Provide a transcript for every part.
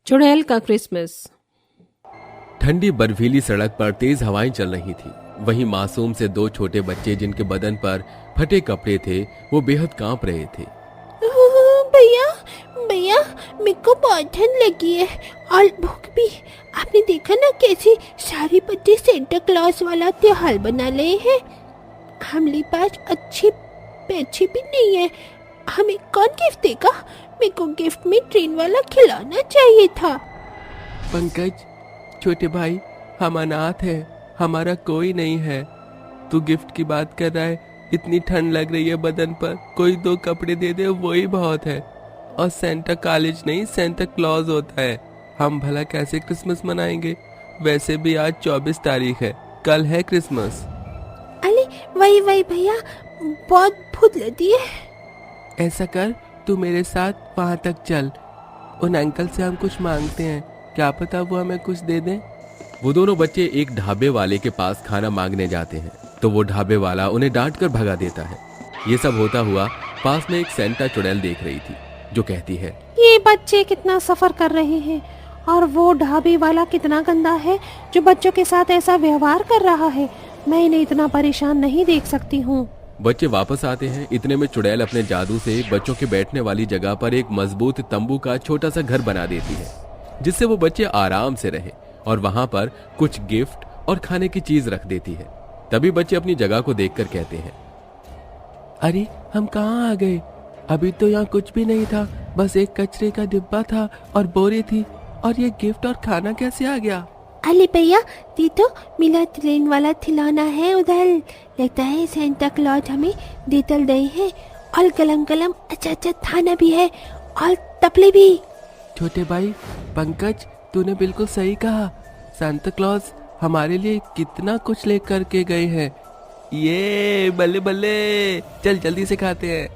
चुड़ैल का क्रिसमस। ठंडी बर्फीली सड़क पर तेज हवाएं चल रही थी। वहीं मासूम से दो छोटे बच्चे जिनके बदन पर फटे कपड़े थे वो बेहद कांप रहे थे। भैया भैया मेरे को बहुत ठंड लगी है और भूख भी। आपने देखा ना कैसे सारे बच्चे सेंटा क्लॉज वाला त्योहार बना रहे हैं। हमारे पास अच्छे पैसे भी नहीं है। हमें कौन गिफ्ट देगा? मेरे को गिफ्ट में ट्रेन वाला खिलौना चाहिए था। पंकज छोटे भाई, हम अनाथ है, हमारा कोई नहीं है। तू गिफ्ट की बात कर रहा है? इतनी ठंड लग रही है बदन पर, कोई दो कपड़े दे दे वही बहुत है। और सेंटा कॉलेज नहीं, सेंटा क्लॉज होता है। हम भला कैसे क्रिसमस मनाएंगे? वैसे भी आज 24 तारीख है, कल है क्रिसमस। अरे वही भैया, बहुत भूख लगी है। ऐसा कर, तू मेरे साथ वहां तक चल। उन अंकल से हम कुछ मांगते हैं, क्या पता वो हमें कुछ दे दें। वो दोनों बच्चे एक ढाबे वाले के पास खाना मांगने जाते हैं तो वो ढाबे वाला उन्हें डांट कर भगा देता है। ये सब होता हुआ पास में एक सेंटा चुड़ैल देख रही थी जो कहती है, ये बच्चे कितना सफर कर रहे हैं और वो ढाबे वाला कितना गंदा है जो बच्चों के साथ ऐसा व्यवहार कर रहा है। मैं इन्हें इतना परेशान नहीं देख सकती हूँ। बच्चे वापस आते हैं। इतने में चुड़ैल अपने जादू से बच्चों के बैठने वाली जगह पर एक मजबूत तंबू का छोटा सा घर बना देती है जिससे वो बच्चे आराम से रहे और वहां पर कुछ गिफ्ट और खाने की चीज रख देती है। तभी बच्चे अपनी जगह को देखकर कहते हैं, अरे हम कहाँ आ गए? अभी तो यहाँ कुछ भी नहीं था, बस एक कचरे का डिब्बा था और बोरी थी, और ये गिफ्ट और खाना कैसे आ गया? अरे भैया ये तो मिला ट्रेन वाला खिलौना है उधर। लगता है सेंटा क्लॉज हमें देतल गए हैं। और गलम गलम अच्छा खाना भी है और तपले भी। छोटे भाई पंकज, तूने बिल्कुल सही कहा। सांता क्लॉज हमारे लिए कितना कुछ लेकर के गए हैं। ये बल्ले बल्ले, चल जल्दी से खाते हैं।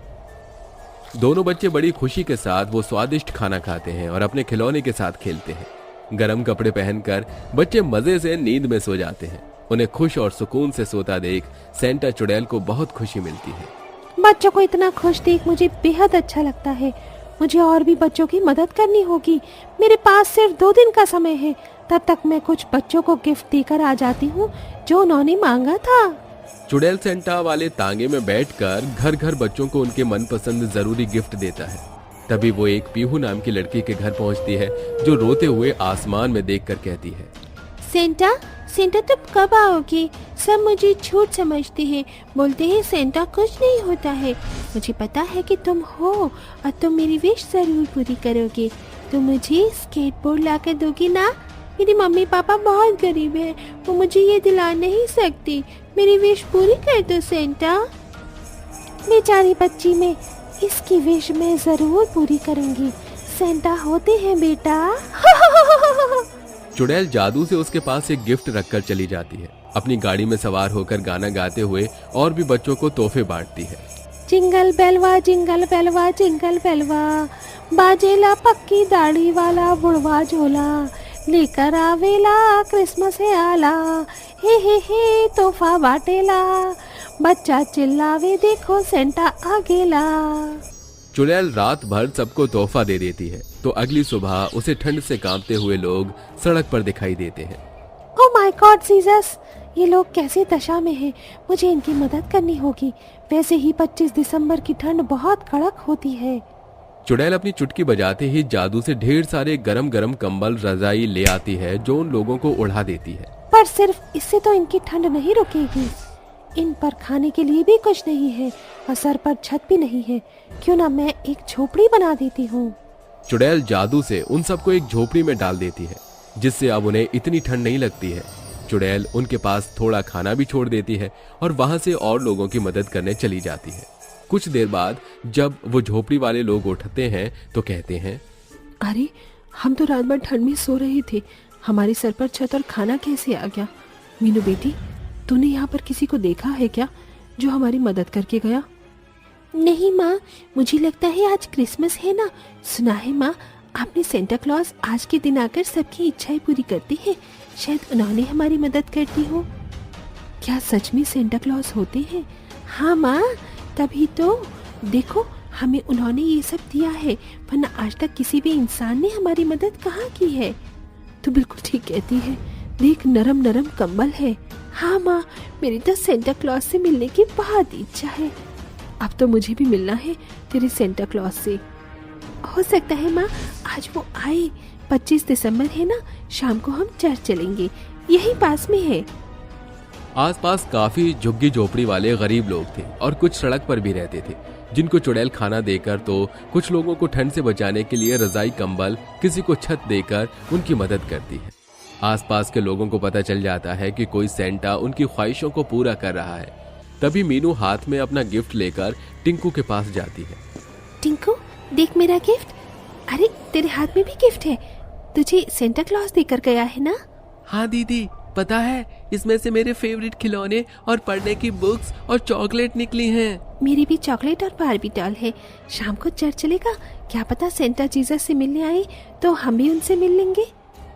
दोनों बच्चे बड़ी खुशी के साथ वो स्वादिष्ट खाना खाते हैं और अपने खिलौने के साथ खेलते हैं। गरम कपड़े पहनकर बच्चे मजे से नींद में सो जाते हैं। उन्हें खुश और सुकून से सोता देख सेंटा चुड़ैल को बहुत खुशी मिलती है। बच्चों को इतना खुश देख मुझे बेहद अच्छा लगता है। मुझे और भी बच्चों की मदद करनी होगी। मेरे पास सिर्फ 2 दिन का समय है, तब तक मैं कुछ बच्चों को गिफ्ट देकर आ जाती हूँ जो उन्होंने मांगा था। चुड़ैल सेंटा वाले तांगे में बैठकर घर घर बच्चों को उनके मनपसंद जरूरी गिफ्ट देता है। तभी वो एक पीहू नाम की लड़की के घर पहुंचती है जो रोते हुए आसमान में देखकर कहती है, सेंटा तुम कब आओगे? सब मुझे झूठ समझते हैं, बोलते हैं सेंटा कुछ नहीं होता है। मुझे पता है कि तुम हो और तुम मेरी विश जरूर पूरी करोगे। तुम मुझे स्केटबोर्ड ला कर दोगी ना? मेरी मम्मी पापा बहुत गरीब है, वो मुझे ये दिला नहीं सकती। मेरी विश पूरी कर दो सेंटा। बेचारी बच्ची, में इसकी विश मैं जरूर पूरी करूंगी। सेंटा होते हैं बेटा। चुड़ैल जादू से उसके पास एक गिफ्ट रखकर चली जाती है। अपनी गाड़ी में सवार होकर गाना गाते हुए और भी बच्चों को तोहफे बांटती है। Jingle Belwa jingle Belwa jingle Belwa, बाजेला पक्की दाढ़ी वाला बुढ़वा झोला, लेकर आवेला क्रिसमस है आला, हे तोहफा बाटेला, बच्चा चिल्लावे देखो सेंटा आ गेला। चुड़ैल रात भर सबको तोहफा दे देती है तो अगली सुबह उसे ठंड से कांपते हुए लोग सड़क पर दिखाई देते हैं। ओह माय गॉड जीसस, ये लोग कैसी दशा में हैं? मुझे इनकी मदद करनी होगी। वैसे ही 25 दिसंबर की ठंड बहुत कड़क होती है। चुड़ैल अपनी चुटकी बजाते ही जादू से ढेर सारे गरम गरम कंबल रजाई ले आती है जो उन लोगों को उड़ा देती है। पर सिर्फ इससे तो इनकी ठंड नहीं रुकेगी। इन पर खाने के लिए भी कुछ नहीं है और सर पर छत भी नहीं है। क्यों ना मैं एक झोपड़ी बना देती हूँ। चुड़ैल जादू से उन सबको एक झोपड़ी में डाल देती है जिससे अब उन्हें इतनी ठंड नहीं लगती है। चुड़ैल उनके पास थोड़ा खाना भी छोड़ देती है और वहां से और लोगों की मदद करने चली जाती है। कुछ देर बाद जब वो झोपड़ी वाले लोग उठते हैं तो कहते हैं, अरे हम तो रात भर ठंड में सो रहे थे, हमारे सर पर छत और खाना कैसे आ गया? मीनू बेटी, तूने यहाँ पर किसी को देखा है क्या जो हमारी मदद करके गया? नहीं माँ, मुझे लगता है आज क्रिसमस है ना। सुना है माँ, आपने सेंटा क्लॉज आज के दिन आकर सबकी इच्छाएं पूरी करती है। शायद उन्होंने हमारी मदद करती हो। क्या सच में सेंटा क्लॉज होते हैं? हाँ माँ, तभी तो देखो हमें उन्होंने ये सब दिया है, वरना आज तक किसी भी इंसान ने हमारी मदद कहाँ की है। तू बिल्कुल ठीक कहती है, देख नरम नरम कंबल है। हाँ माँ, मेरी तो सेंटा क्लॉज से मिलने की बहुत इच्छा है। अब तो मुझे भी मिलना है तेरे सेंटा क्लॉज से। हो सकता है माँ आज वो आए। 25 दिसंबर है ना, शाम को हम चर्च चलेंगे, यही पास में है। आसपास काफी झुग्गी झोपड़ी वाले गरीब लोग थे और कुछ सड़क पर भी रहते थे, जिनको चुड़ैल खाना देकर तो कुछ लोगों को ठंड से बचाने के लिए रजाई कंबल, किसी को छत देकर उनकी मदद करती है। आसपास के लोगों को पता चल जाता है कि कोई सेंटा उनकी ख्वाहिशों को पूरा कर रहा है। तभी मीनू हाथ में अपना गिफ्ट लेकर टिंकू के पास जाती है। टिंकू देख मेरा गिफ्ट। अरे तेरे हाथ में भी गिफ्ट है, तुझे सेंटा क्लॉज देकर गया है ना? हाँ दीदी, पता है इसमें से मेरे फेवरेट खिलौने और पढ़ने की बुक्स और चॉकलेट निकली हैं। मेरी भी चॉकलेट और बारबी डॉल है। शाम को चर्च चलेगा, क्या पता सेंटा जीसस से मिलने आए तो हम भी उनसे मिल लेंगे।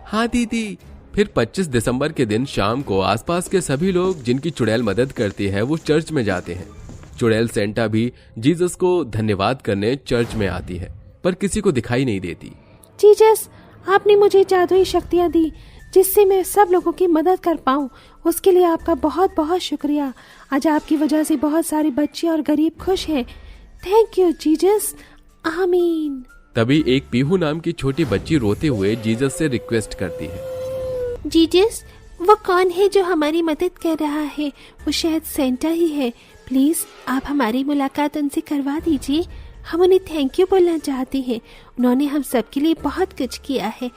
हाँ दीदी। फिर 25 दिसंबर के दिन शाम को आसपास के सभी लोग जिनकी चुड़ैल मदद करती है वो चर्च में जाते हैं। चुड़ैल सेंटा भी जीसस को धन्यवाद करने चर्च में आती है, पर किसी को दिखाई नहीं देती। जीसस, आपने मुझे जादुई शक्तियाँ दी जिससे मैं सब लोगों की मदद कर पाऊँ, उसके लिए आपका बहुत बहुत शुक्रिया। आज आपकी वजह से बहुत सारे बच्चे और गरीब खुश हैं। थैंक यू जीसस, आमीन। तभी एक पीहू नाम की छोटी बच्ची रोते हुए जीसस से रिक्वेस्ट करती है। जीसस, वो कौन है जो हमारी मदद कर रहा है? वो शायद सेंटा ही है। प्लीज आप हमारी मुलाकात उनसे करवा दीजिए। हम उन्हें थैंक यू बोलना चाहते हैं, उन्होंने हम सबके लिए बहुत कुछ किया है।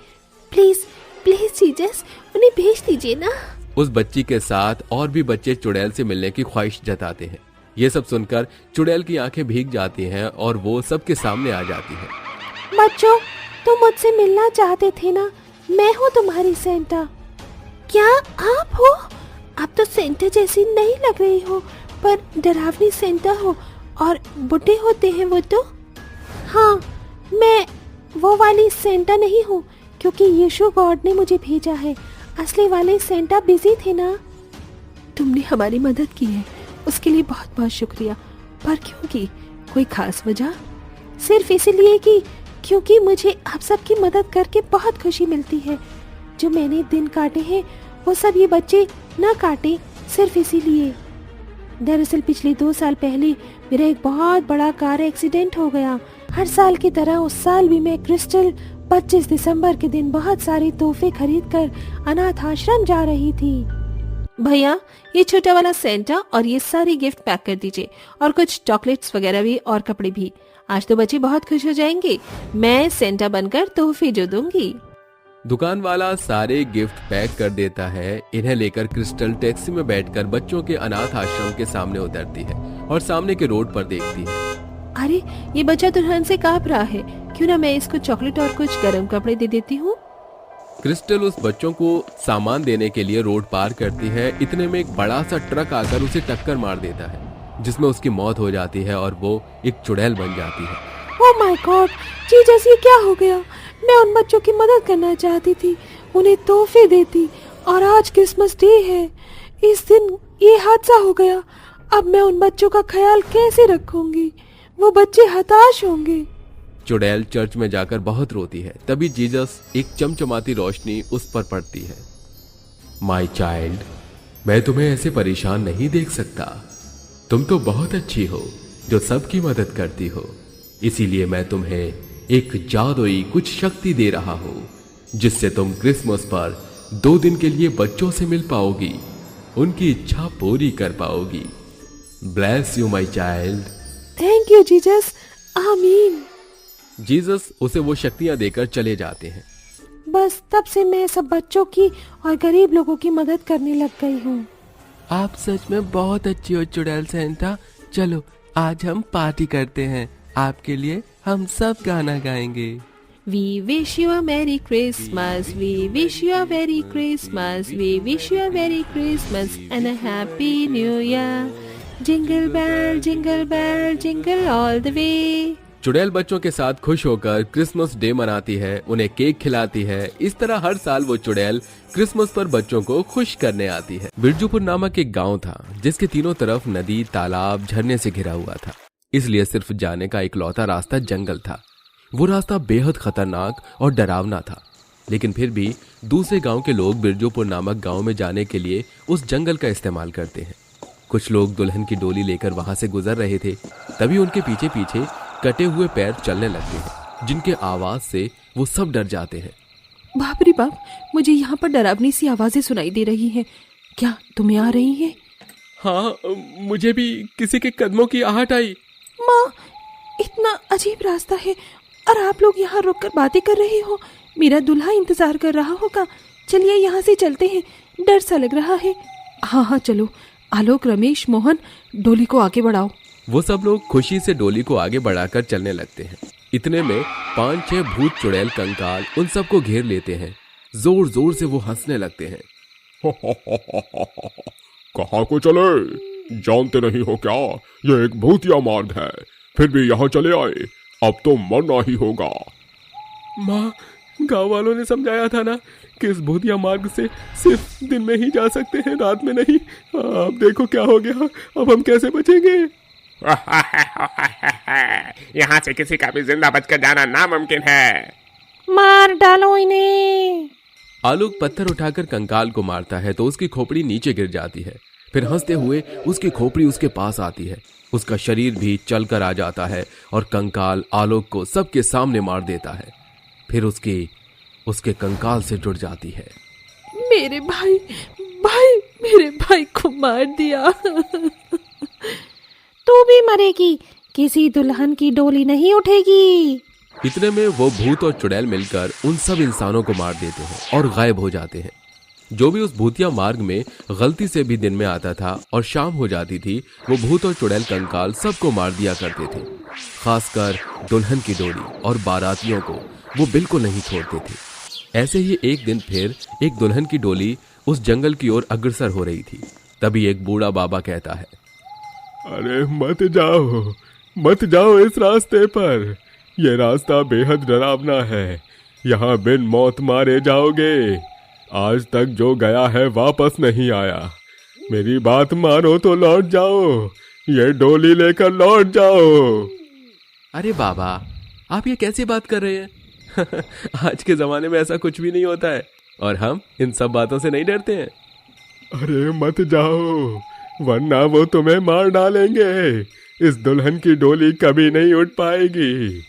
प्लीज प्लीज जीसस, उन्हें भेज दीजिए ना। उस बच्ची के साथ और भी बच्चे चुड़ैल से मिलने की ख्वाहिश जताते हैं। ये सब सुनकर चुड़ैल की आंखें भीग जाती हैं और वो सबके सामने आ जाती है। बच्चों, तुम मुझसे मिलना चाहते थे ना, मैं हूँ तुम्हारी सेंटा। क्या आप हो? आप तो सेंटा जैसी नहीं लग रही हो, पर डरावनी सेंटा हो और बुढ़े होते हैं वो तो। हाँ, मैं वो वाली सेंटा नहीं हूँ, क्योंकि यीशु गॉड ने मुझे भेजा है। असली वाले सेंटा बिजी थे ना। तुमने हमारी मदद की है, उसके लिए बहुत बहुत शुक्रिया। पर क्यों की? कोई खास वजह? सिर्फ इसलिए कि क्योंकि मुझे आप सबकी मदद करके बहुत खुशी मिलती है। जो मैंने दिन काटे हैं वो सब ये बच्चे न काटे, सिर्फ इसीलिए। दरअसल पिछले 2 साल पहले मेरा एक बहुत बड़ा कार एक्सीडेंट हो गया। हर साल की तरह उस साल भी मैं क्रिस्टल 25 दिसंबर के दिन बहुत सारे तोहफे खरीद कर अनाथ आश्रम जा रही थी। भैया, ये छोटा वाला सेंटा और ये सारी गिफ्ट पैक कर दीजिए, और कुछ चॉकलेट्स वगैरह भी और कपड़े भी। आज तो बच्चे बहुत खुश हो जाएंगे, मैं सेंटा बनकर तोहफे जो दूंगी। दुकान वाला सारे गिफ्ट पैक कर देता है। इन्हें लेकर क्रिस्टल टैक्सी में बैठकर बच्चों के अनाथ आश्रम के सामने उतरती है और सामने के रोड पर देखती है। अरे ये बच्चा दुल्हन से कांप रहा है, क्यों ना मैं इसको चॉकलेट और कुछ गर्म कपड़े दे देती हूँ। क्रिस्टल उस बच्चों को सामान देने के लिए रोड पार करती है। इतने में एक बड़ा सा ट्रक आकर उसे टक्कर मार देता है, जिसमें उसकी मौत हो जाती है और वो एक चुड़ैल बन जाती है। ओह माय गॉड, जीसस, ये क्या हो गया? मैं उन बच्चों की मदद करना चाहती थी, उन्हें तोहफे देती, और आज क्रिसमस डे है। इस दिन ये हादसा हो गया। अब मैं उन बच्चों का ख्याल कैसे रखूंगी? वो बच्चे हताश होंगे। चुड़ैल चर्च में जाकर बहुत रोती है। तभी जीसस एक चमचमाती रोशनी उस पर पड़ती है। माय चाइल्ड, मैं तुम्हें ऐसे परेशान नहीं देख सकता। तुम तो बहुत अच्छी हो जो सबकी मदद करती हो, इसीलिए मैं तुम्हें एक जादुई कुछ शक्ति दे रहा हूँ, जिससे तुम क्रिसमस पर 2 दिन के लिए बच्चों से मिल पाओगी, उनकी इच्छा पूरी कर पाओगी। Bless you my child. Thank you Jesus, आमीन। जीसस उसे वो शक्तियां देकर चले जाते हैं। बस तब से मैं सब बच्चों की और गरीब लोगों की मदद करने लग गई हूँ। आप सच में बहुत अच्छी हो चुड़ैल सेंटा। चलो आज हम पार्टी करते हैं, आपके लिए हम सब गाना गाएंगे। We wish you a Merry Christmas, we wish you a Merry Christmas, we wish you a Merry Christmas and a Happy New Year. Jingle bell, jingle all the way. चुड़ैल बच्चों के साथ खुश होकर क्रिसमस डे मनाती है, उन्हें cake खिलाती है। इस तरह हर साल वो चुड़ैल क्रिसमस पर बच्चों को खुश करने आती है। बिरजूपुर नामक एक गांव था, जिसके तीनों तरफ नदी, तालाब, झरने से घिरा हुआ था। इसलिए सिर्फ जाने का इकलौता रास्ता जंगल था। वो रास्ता बेहद खतरनाक और डरावना था, लेकिन फिर भी दूसरे गांव के लोग बिरजूपुर नामक गांव में जाने के लिए उस जंगल का इस्तेमाल करते हैं। कुछ लोग दुल्हन की डोली लेकर वहां से गुजर रहे थे, तभी उनके पीछे पीछे कटे हुए पैर चलने लगते हैं, जिनके आवाज से वो सब डर जाते हैं। बाप रे बाप, मुझे यहाँ पर डरावनी सी आवाजें सुनाई दे रही हैं। क्या तुम्हें आ रही है? हाँ, मुझे भी किसी के कदमों की आहट आई। माँ, इतना अजीब रास्ता है और आप लोग यहाँ रुककर बातें कर रहे हो। मेरा दूल्हा इंतजार कर रहा होगा। चलिए यहाँ से चलते हैं, डर सा लग रहा है। हाँ हाँ चलो। आलोक, रमेश, मोहन, डोली को आगे बढ़ाओ। वो सब लोग खुशी से डोली को आगे बढ़ाकर चलने लगते हैं। इतने में 5-6 भूत चुड़ैल कंकाल उन सबको घेर लेते हैं। जोर जोर से वो हंसने लगते हैं। कहाँ को चले? जानते नहीं हो क्या, ये एक भूतिया मार्ग है, फिर भी यहाँ चले आए। अब तो मरना ही होगा। माँ, गांव वालों ने समझाया था ना कि इस भूतिया मार्ग से सिर्फ दिन में ही जा सकते हैं, रात में नहीं। अब देखो क्या हो गया, अब हम कैसे बचेंगे? यहाँ से किसी का भी जिंदा बचकर जाना नामुमकिन है। मार डालो इन्हें। आलोक पत्थर उठाकर कंकाल को मारता है तो उसकी खोपड़ी नीचे गिर जाती है। फिर हंसते हुए उसकी खोपड़ी उसके पास आती है। उसका शरीर भी चलकर आ जाता है और कंकाल आलोक को सबके सामने मार देता है। फिर उसके कंकाल से जुड़ जाती है। मेरे भाई मेरे भाई को मार दिया। तू भी मरेगी, किसी दुल्हन की डोली नहीं उठेगी। इतने में वो भूत और चुड़ैल मिलकर उन सब इंसानों को मार देते हैं और गायब हो जाते हैं। जो भी उस भूतिया मार्ग में गलती से भी दिन में आता था और शाम हो जाती थी, वो भूत और चुड़ैल कंकाल सबको मार दिया करते थे। खासकर दुल्हन की डोली और बारातियों को वो बिल्कुल नहीं छोड़ते थे। ऐसे ही एक दिन फिर एक दुल्हन की डोली उस जंगल की ओर अग्रसर हो रही थी। तभी एक बूढ़ा बाबा कहता है, अरे मत जाओ इस रास्ते पर। यह रास्ता बेहद डरावना है। यहाँ बिन मौत मारे जाओगे। आज तक जो गया है वापस नहीं आया। मेरी बात मानो तो लौट जाओ। ये डोली लेकर लौट जाओ। अरे बाबा, आप ये कैसी बात कर रहे हैं? आज के जमाने में ऐसा कुछ भी नहीं होता है और हम इन सब बातों से नहीं डरते हैं। अरे मत जाओ, वरना वो तुम्हें मार डालेंगे। इस दुल्हन की डोली कभी नहीं उठ पाएगी।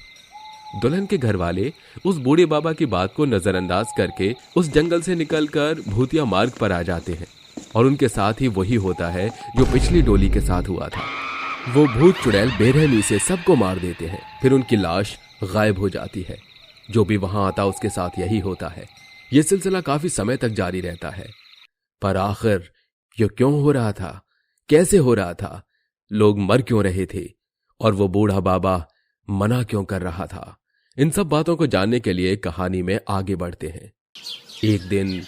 दुल्हन के घर वाले उस बूढ़े बाबा की बात को नजरअंदाज करके उस जंगल से निकलकर भूतिया मार्ग पर आ जाते हैं और उनके साथ ही वही होता है जो पिछली डोली के साथ हुआ था। वो भूत चुड़ैल बेरहमी से सबको मार देते हैं। फिर उनकी लाश गायब हो जाती है। जो भी वहां आता उसके साथ यही होता है। यह सिलसिला काफी समय तक जारी रहता है। पर आखिर ये क्यों हो रहा था, कैसे हो रहा था, लोग मर क्यों रहे थे और वो बूढ़ा बाबा मना क्यों कर रहा था, इन सब बातों को जानने के लिए कहानी में आगे बढ़ते हैं। एक दिन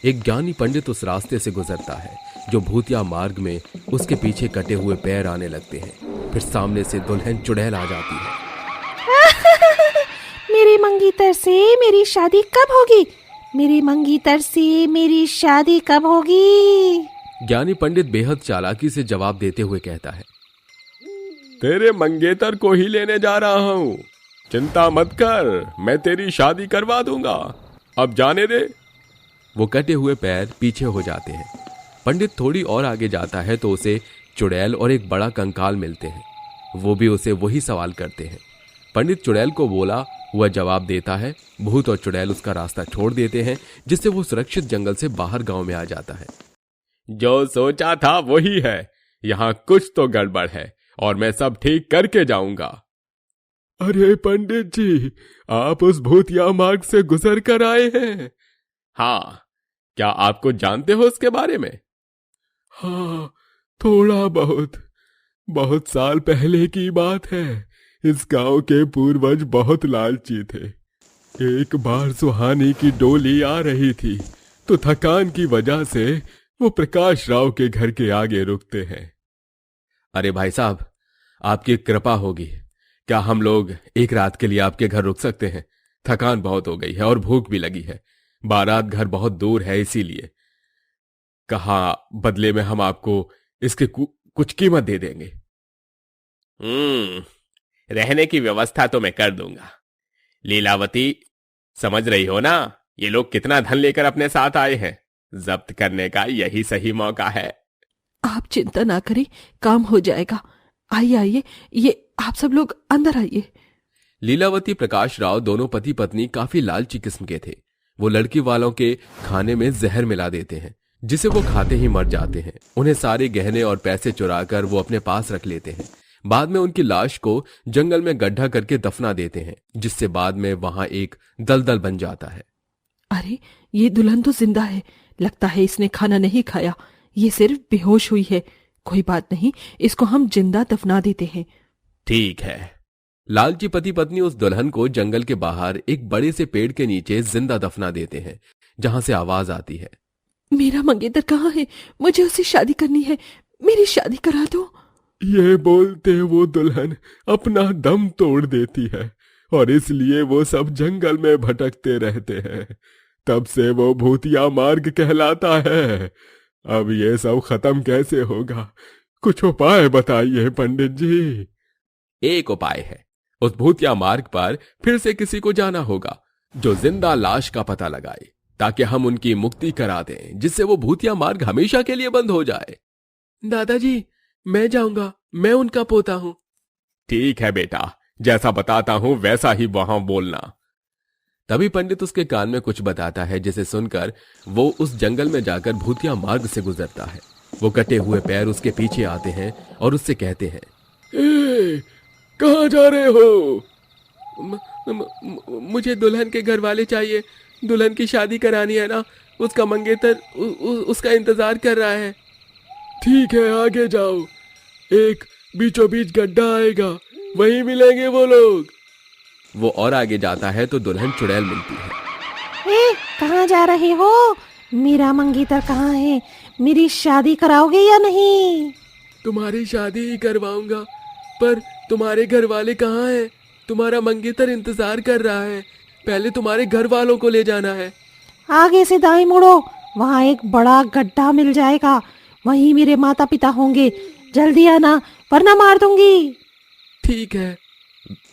एक ज्ञानी पंडित उस रास्ते से गुजरता है जो भूतिया मार्ग में उसके पीछे कटे हुए पैर आने लगते हैं। फिर सामने से दुल्हन चुड़ैल आ जाती है। मेरी मंगीतर से मेरी शादी कब होगी? मेरी मंगीतर से मेरी शादी कब होगी? ज्ञानी पंडित बेहद चालाकी से जवाब देते हुए कहता है, तेरे मंगेतर को ही लेने जा रहा हूँ। चिंता मत कर, मैं तेरी शादी करवा दूंगा। अब जाने दे। वो कटे हुए पैर पीछे हो जाते हैं। पंडित थोड़ी और आगे जाता है तो उसे चुड़ैल और एक बड़ा कंकाल मिलते हैं। वो भी उसे वही सवाल करते हैं। पंडित चुड़ैल को बोला हुआ जवाब देता है। भूत और चुड़ैल उसका रास्ता छोड़ देते हैं, जिससे वो सुरक्षित जंगल से बाहर गांव में आ जाता है। जो सोचा था वही है। यहाँ कुछ तो गड़बड़ है और मैं सब ठीक करके जाऊंगा। अरे पंडित जी, आप उस भूतिया मार्ग से गुजर कर आए हैं? हाँ, क्या आपको जानते हो उसके बारे में? हाँ, थोड़ा बहुत साल पहले की बात है। इस गांव के पूर्वज बहुत लालची थे। एक बार सुहानी की डोली आ रही थी तो थकान की वजह से वो प्रकाश राव के घर के आगे रुकते हैं। अरे भाई साहब, आपकी कृपा होगी, क्या हम लोग एक रात के लिए आपके घर रुक सकते हैं? थकान बहुत हो गई है और भूख भी लगी है। बारात घर बहुत दूर है, इसीलिए कहा बदले में हम आपको इसके कुछ कीमत दे देंगे। रहने की व्यवस्था तो मैं कर दूंगा। लीलावती, समझ रही हो ना, ये लोग कितना धन लेकर अपने साथ आए हैं। जब्त करने का यही सही मौका है। आप चिंता ना करें, काम हो जाएगा। आइए आइए, ये आप सब लोग अंदर आइए। लीलावती प्रकाश राव दोनों पति पत्नी काफी लालची किस्म के थे। वो लड़की वालों के खाने में जहर मिला देते हैं, जिसे वो खाते ही मर जाते हैं। उन्हें सारे गहने और पैसे चुराकर वो अपने पास रख लेते हैं। बाद में उनकी लाश को जंगल में गड्ढा करके दफना देते हैं, जिससे बाद में वहां एक दलदल बन जाता है। अरे, ये दुल्हन तो जिंदा है। लगता है इसने खाना नहीं खाया, ये सिर्फ बेहोश हुई है। कोई बात नहीं, इसको हम जिंदा दफना देते हैं। ठीक है। लालची पति पत्नी उस दुल्हन को जंगल के बाहर एक बड़े से पेड़ के नीचे जिंदा दफना देते हैं, जहां से आवाज आती है, मेरा मंगेतर कहाँ है? मुझे उससे शादी करनी है, मेरी शादी करा दो। ये बोलते वो दुल्हन अपना दम तोड़ देती है और इसलिए वो सब जंगल में भटकते रहते हैं। तब से वो भूतिया मार्ग कहलाता है। अब ये सब खत्म कैसे होगा? कुछ उपाय बताइए पंडित जी। एक उपाय है। उस भूतिया मार्ग पर फिर से किसी को जाना होगा जो जिंदा लाश का पता लगाए, ताकि हम उनकी मुक्ति करा दें, जिससे वो भूतिया मार्ग हमेशा के लिए बंद हो जाए। दादाजी, मैं जाऊंगा, मैं उनका पोता हूँ। ठीक है बेटा, जैसा बताता हूं वैसा ही वहां बोलना। तभी पंडित उसके कान में कुछ बताता है, जिसे सुनकर वो उस जंगल में जाकर भूतिया मार्ग से गुजरता है। वो कटे हुए पैर उसके पीछे आते हैं और उससे कहते हैं, कहाँ जा रहे हो? मुझे दुल्हन के घर वाले चाहिए। दुल्हन की शादी करानी है ना, उसका मंगेतर उसका इंतजार कर रहा है। ठीक है, आगे जाओ। एक बीचों बीच गड्ढा आएगा, वहीं मिलेंगे वो लोग। वो और आगे जाता है तो दुल्हन चुड़ैल मिलती है। कहाँ जा रहे हो? मेरा मंगेतर कहाँ है? मेरी शादी कराओगे या नहीं? तुम्हारी शादी ही करवाऊंगा, पर तुम्हारे घर वाले कहाँ हैं? तुम्हारा मंगेतर इंतजार कर रहा है। पहले तुम्हारे घर वालों को ले जाना है। आगे से दाएं मुड़ो, वहाँ एक बड़ा गड्ढा मिल जाएगा, वहीं मेरे माता पिता होंगे। जल्दी आना, वरना मार दूंगी। ठीक है।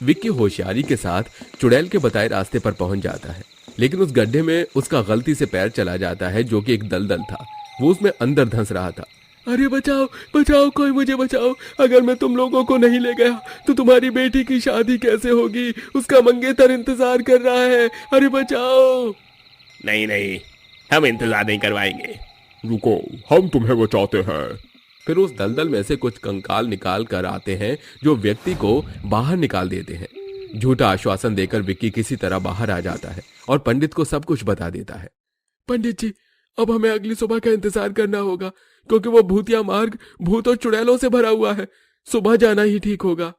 विक्की होशियारी के साथ चुड़ैल के बताए रास्ते पर पहुंच जाता है, लेकिन उस गड्ढे में उसका गलती से पैर चला जाता है, जो कि एक दलदल था। वो उसमें अंदर धंस रहा था। अरे बचाओ बचाओ, कोई मुझे बचाओ। अगर मैं तुम लोगों को नहीं ले गया तो तुम्हारी बेटी की शादी कैसे होगी? उसका मंगेतर इंतजार कर रहा है। अरे बचाओ। नहीं नहीं, हम इंतजार नहीं करवाएंगे। रुको, हम तुम्हें बचाते हैं। फिर उस दलदल में से कुछ कंकाल निकाल कर आते हैं, जो व्यक्ति को बाहर निकाल देते हैं। झूठा आश्वासन देकर विक्की किसी तरह बाहर आ जाता है और पंडित को सब कुछ बता देता है। पंडित जी, अब हमें अगली सुबह का इंतजार करना होगा, क्योंकि वो भूतिया मार्ग भूत और चुड़ैलों से भरा हुआ है। सुबह जाना ही ठीक होगा।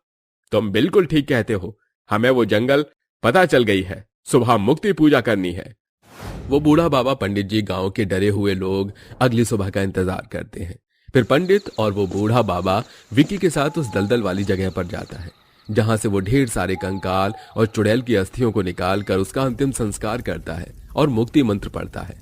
तुम बिल्कुल ठीक कहते हो। हमें वो जंगल पता चल गई है। सुबह मुक्ति पूजा करनी है। वो बूढ़ा बाबा, पंडित जी, गांव के डरे हुए लोग अगली सुबह का इंतजार करते हैं। फिर पंडित और वो बूढ़ा बाबा विक्की के साथ उस दलदल वाली जगह पर जाता है, जहां से वो ढेर सारे कंकाल और चुड़ैल की अस्थियों को निकाल कर उसका अंतिम संस्कार करता है और मुक्ति मंत्र पढ़ता है।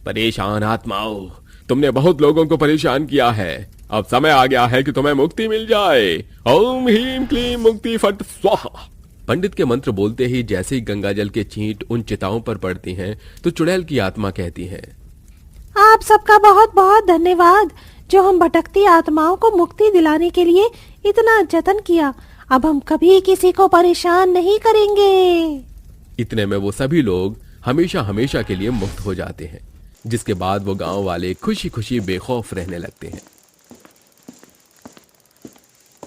परेशान आत्माओं, तुमने बहुत लोगों को परेशान किया है। अब समय आ गया है कि तुम्हें मुक्ति मिल जाए। ओम ह्रीम क्लीम मुक्ति फट स्वाहा। पंडित के मंत्र बोलते ही जैसे ही गंगाजल के छींट उन चिताओं पर पड़ती हैं, तो चुड़ैल की आत्मा कहती है, आप सबका बहुत बहुत धन्यवाद, जो हम भटकती आत्माओं को मुक्ति दिलाने के लिए इतना जतन किया। अब हम कभी किसी को परेशान नहीं करेंगे। इतने में वो सभी लोग हमेशा हमेशा के लिए मुक्त हो जाते हैं, जिसके बाद वो गांव वाले खुशी खुशी बेखौफ रहने लगते हैं।